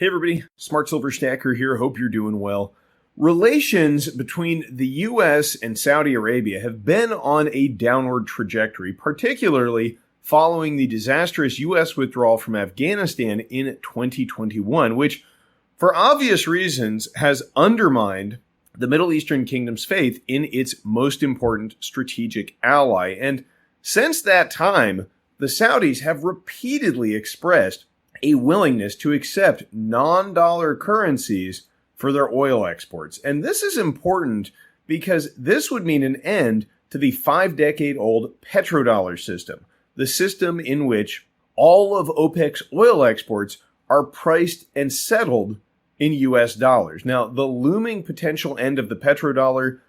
Hey everybody, Smart Silver Stacker here. Hope you're doing well. Relations between the US and Saudi Arabia have been on a downward trajectory, particularly following the disastrous US withdrawal from Afghanistan in 2021, which, for obvious reasons, has undermined the Middle Eastern kingdom's faith in its most important strategic ally. And since that time, the Saudis have repeatedly expressed a willingness to accept non-dollar currencies for their oil exports. And this is important because this would mean an end to the 5-decade-old petrodollar system, the system in which all of OPEC's oil exports are priced and settled in US dollars. Now, the looming potential end of the petrodollar,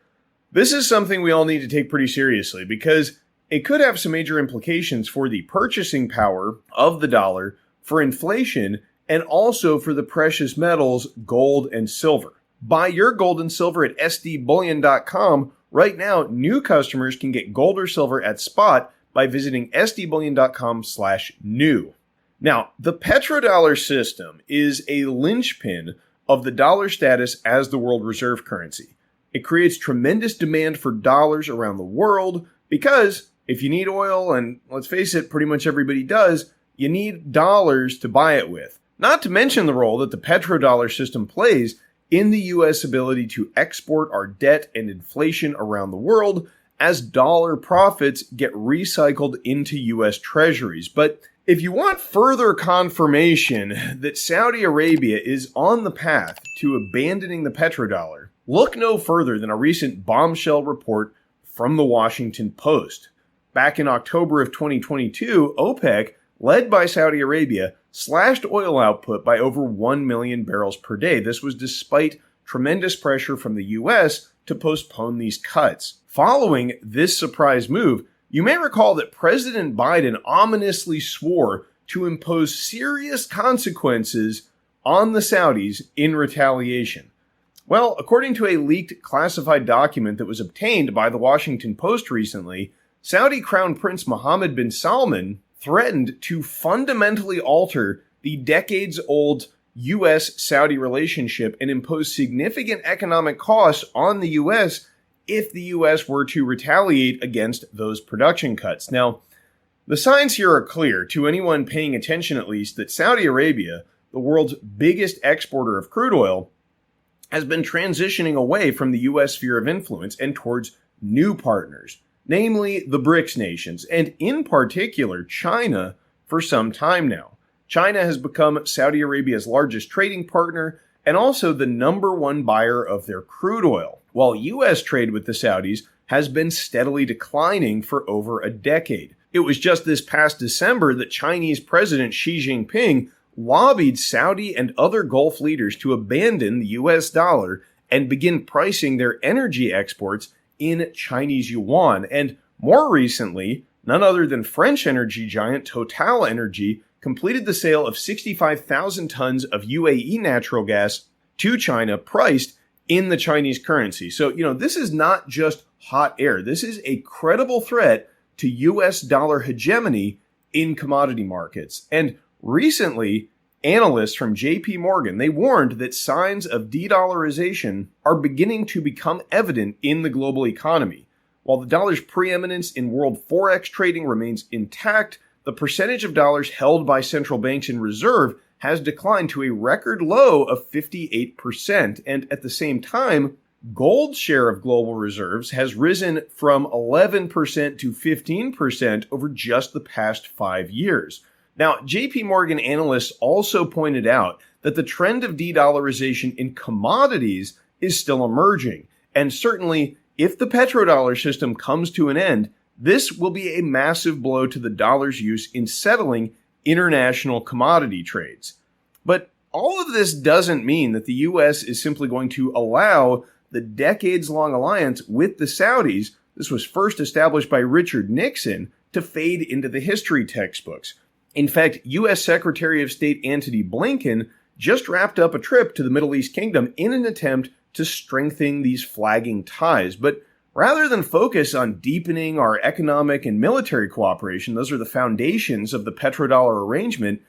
this is something we all need to take pretty seriously because it could have some major implications for the purchasing power of the dollar, for inflation, and also for the precious metals gold and silver. Buy your gold and silver at sdbullion.com. Right now, new customers can get gold or silver at spot by visiting sdbullion.com/new. Now, the petrodollar system is a linchpin of the dollar status as the world reserve currency. It creates tremendous demand for dollars around the world because if you need oil, and let's face it, pretty much everybody does, you need dollars to buy it with. Not to mention the role that the petrodollar system plays in the U.S. ability to export our debt and inflation around the world as dollar profits get recycled into U.S. treasuries. But if you want further confirmation that Saudi Arabia is on the path to abandoning the petrodollar, look no further than a recent bombshell report from the Washington Post. Back in October of 2022, OPEC, led by Saudi Arabia, slashed oil output by over 1 million barrels per day. This was despite tremendous pressure from the U.S. to postpone these cuts. Following this surprise move, you may recall that President Biden ominously swore to impose serious consequences on the Saudis in retaliation. Well, according to a leaked classified document that was obtained by the Washington Post recently, Saudi Crown Prince Mohammed bin Salman threatened to fundamentally alter the decades-old U.S.-Saudi relationship and impose significant economic costs on the U.S. if the U.S. were to retaliate against those production cuts. Now, the signs here are clear to anyone paying attention at least that Saudi Arabia, the world's biggest exporter of crude oil, has been transitioning away from the U.S. sphere of influence and towards new partners, namely the BRICS nations, and in particular China, for some time now. China has become Saudi Arabia's largest trading partner and also the number one buyer of their crude oil, while U.S. trade with the Saudis has been steadily declining for over a decade. It was just this past December that Chinese President Xi Jinping lobbied Saudi and other Gulf leaders to abandon the U.S. dollar and begin pricing their energy exports in Chinese yuan. And more recently, none other than French energy giant Total Energy completed the sale of 65,000 tons of UAE natural gas to China priced in the Chinese currency. So, this is not just hot air. This is a credible threat to US dollar hegemony in commodity markets. And recently, analysts from JP Morgan, they warned that signs of de-dollarization are beginning to become evident in the global economy. While the dollar's preeminence in world forex trading remains intact, the percentage of dollars held by central banks in reserve has declined to a record low of 58%. And at the same time, gold's share of global reserves has risen from 11% to 15% over just the past 5 years. Now, JP Morgan analysts also pointed out that the trend of de-dollarization in commodities is still emerging. And certainly, if the petrodollar system comes to an end, this will be a massive blow to the dollar's use in settling international commodity trades. But all of this doesn't mean that the U.S. is simply going to allow the decades-long alliance with the Saudis, this was first established by Richard Nixon, to fade into the history textbooks. In fact, U.S. Secretary of State Antony Blinken just wrapped up a trip to the Middle East Kingdom in an attempt to strengthen these flagging ties. But rather than focus on deepening our economic and military cooperation, those are the foundations of the petrodollar arrangement,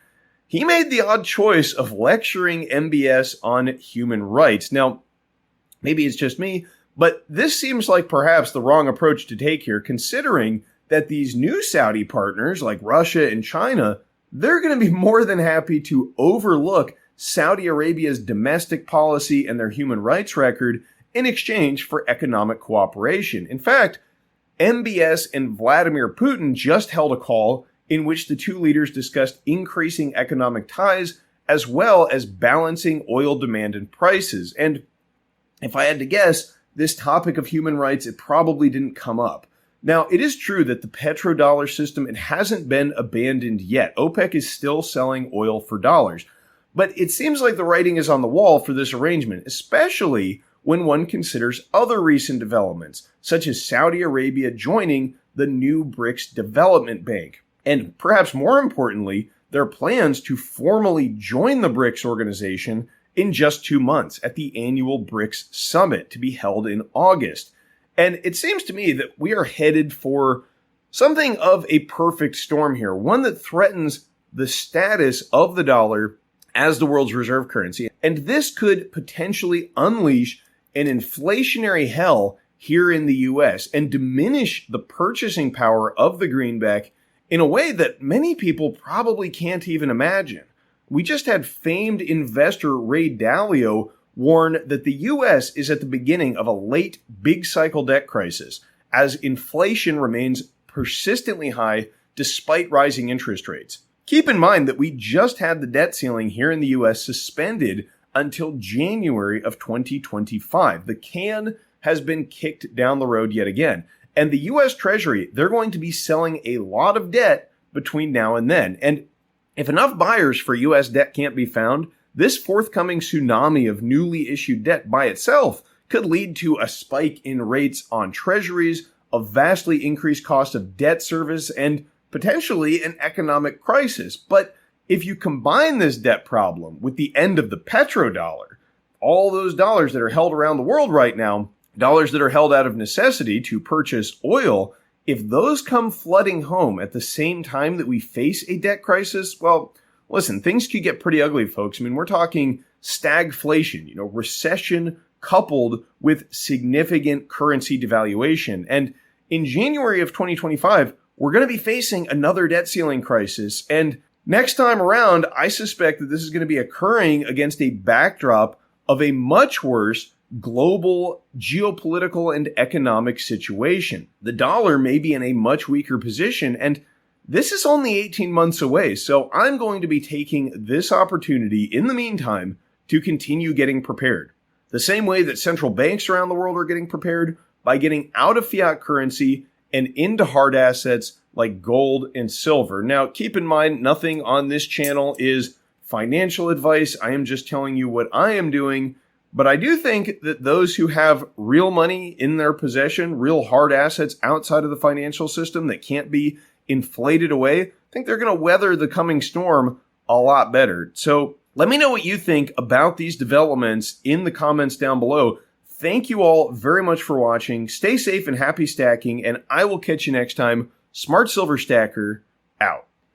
he made the odd choice of lecturing MBS on human rights. Now, maybe it's just me, but this seems like perhaps the wrong approach to take here, considering that these new Saudi partners like Russia and China, they're going to be more than happy to overlook Saudi Arabia's domestic policy and their human rights record in exchange for economic cooperation. In fact, MBS and Vladimir Putin just held a call in which the two leaders discussed increasing economic ties as well as balancing oil demand and prices. And if I had to guess, this topic of human rights, it probably didn't come up. Now, it is true that the petrodollar system, it hasn't been abandoned yet. OPEC is still selling oil for dollars. But it seems like the writing is on the wall for this arrangement, especially when one considers other recent developments, such as Saudi Arabia joining the new BRICS Development Bank. And perhaps more importantly, their plans to formally join the BRICS organization in just 2 months at the annual BRICS Summit to be held in August. And it seems to me that we are headed for something of a perfect storm here, one that threatens the status of the dollar as the world's reserve currency. And this could potentially unleash an inflationary hell here in the US and diminish the purchasing power of the greenback in a way that many people probably can't even imagine. We just had famed investor Ray Dalio warn that the US is at the beginning of a late big cycle debt crisis as inflation remains persistently high despite rising interest rates. Keep in mind that we just had the debt ceiling here in the US suspended until January of 2025. The can has been kicked down the road yet again. And the US Treasury, they're going to be selling a lot of debt between now and then. And if enough buyers for US debt can't be found, this forthcoming tsunami of newly issued debt by itself could lead to a spike in rates on treasuries, a vastly increased cost of debt service, and potentially an economic crisis. But if you combine this debt problem with the end of the petrodollar, all those dollars that are held around the world right now, dollars that are held out of necessity to purchase oil, if those come flooding home at the same time that we face a debt crisis, well, listen, things could get pretty ugly, folks. I mean, we're talking stagflation, recession coupled with significant currency devaluation. And in January of 2025, we're going to be facing another debt ceiling crisis. And next time around, I suspect that this is going to be occurring against a backdrop of a much worse global geopolitical and economic situation. The dollar may be in a much weaker position, and this is only 18 months away. So I'm going to be taking this opportunity in the meantime to continue getting prepared. The same way that central banks around the world are getting prepared by getting out of fiat currency and into hard assets like gold and silver. Now, keep in mind, nothing on this channel is financial advice. I am just telling you what I am doing. But I do think that those who have real money in their possession, real hard assets outside of the financial system that can't be inflated away, I think they're going to weather the coming storm a lot better. So let me know what you think about these developments in the comments down below. Thank you all very much for watching. Stay safe and happy stacking, and I will catch you next time. Smart Silver Stacker, out.